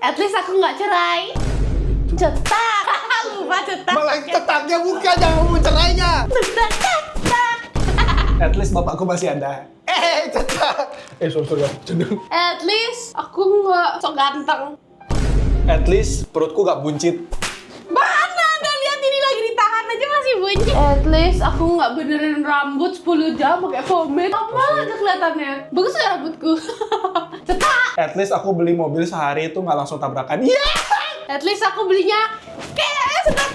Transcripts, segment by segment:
At least aku nggak cerai. Cetak. Lupa cetak. Malah cetaknya bukan, jangan ngomong cerainya. Cetak. At least bapakku masih ada. Cetak. Sorry. Cendung. At least aku nggak sok ganteng. At least perutku gak buncit. Mana ada, lihat ini lagi ditahan aja masih bunyi. At least aku nggak benerin rambut 10 jam pakai pomade. Apa aja kelihatannya. Bagus ya rambutku. Cetak. At least aku beli mobil sehari itu gak langsung tabrakan. Iya! At least aku belinya kayak cetak.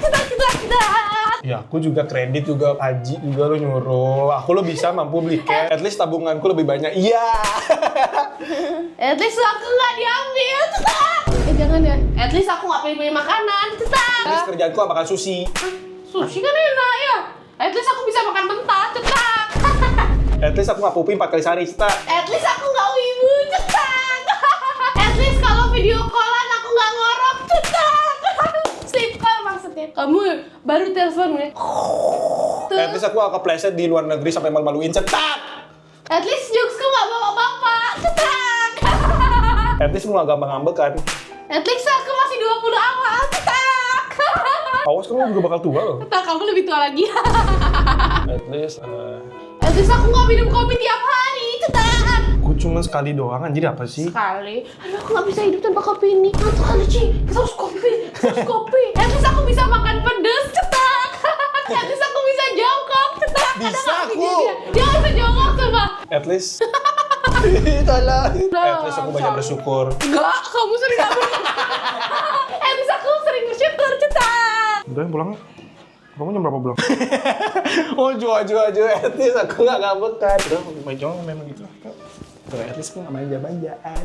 Ya aku juga kredit juga, Haji juga lo nyuruh. Aku lo bisa mampu beli cash. At least tabunganku lebih banyak. Iya! At least aku nggak diambil. Cetak. Jangan ya. At least aku nggak pilih makanan. Cetak. At least kerjaanku gak makan sushi. Sushi kan enak ya. At least aku bisa makan mentah. Cetak. At least aku gak pupi 4 kali sehari. Cetak. At least aku nggak wibu. Cetak. At least kalau video callan aku nggak ngorok. Cetak. Sleep call maksudnya. Kamu baru telepon ya. At least aku gak kepleset di luar negeri sampai malu-maluin. Cetak. At least jokesku nggak bawa bapak. Cetak. At least lu gak gampang ngambekan. At least aku masih 20 awal. Cetak. Awas kamu juga bakal tua loh. Cetak, kamu lebih tua lagi. At least At least aku nggak minum kopi tiap hari. Cetak. aku cuma sekali doang, anjir apa sih? Sekali. Aduh, aku nggak bisa hidup tanpa kopi ini. Ngantuk kali, Ci. Kita harus kopi. At least aku bisa makan pedes. Cetak. At least aku bisa jongkok. Cetak. Bisa Ada nggak aku. video dia nggak bisa jongkok, coba. At least tolong. At least aku banyak bersyukur. Enggak, kamu sering nggak bersyukur. At least aku sering bersyukur. Cetak. Udah pulang ya? Kamu jam berapa pulang? Oh jual. At least aku gak ngambekan. Udah, Majong memang gitu. Tuh, at least aku gak manja-manjaan.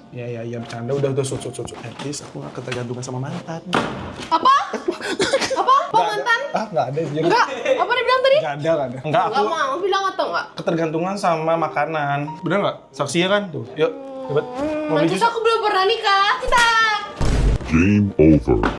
Ya, bercanda. Udah, shoot. At least aku gak ketergantungan sama mantan. Apa? Apa mantan? Gak ada. Enggak. Apa dia bilang tadi? Gak ada. Enggak, aku Enggak mau bilang atau enggak? ketergantungan sama makanan. Bener gak? Saksinya kan? Tuh, yuk. Hebat. Mau beli Terus jus? aku belum pernah nikah. Cetak. Game over.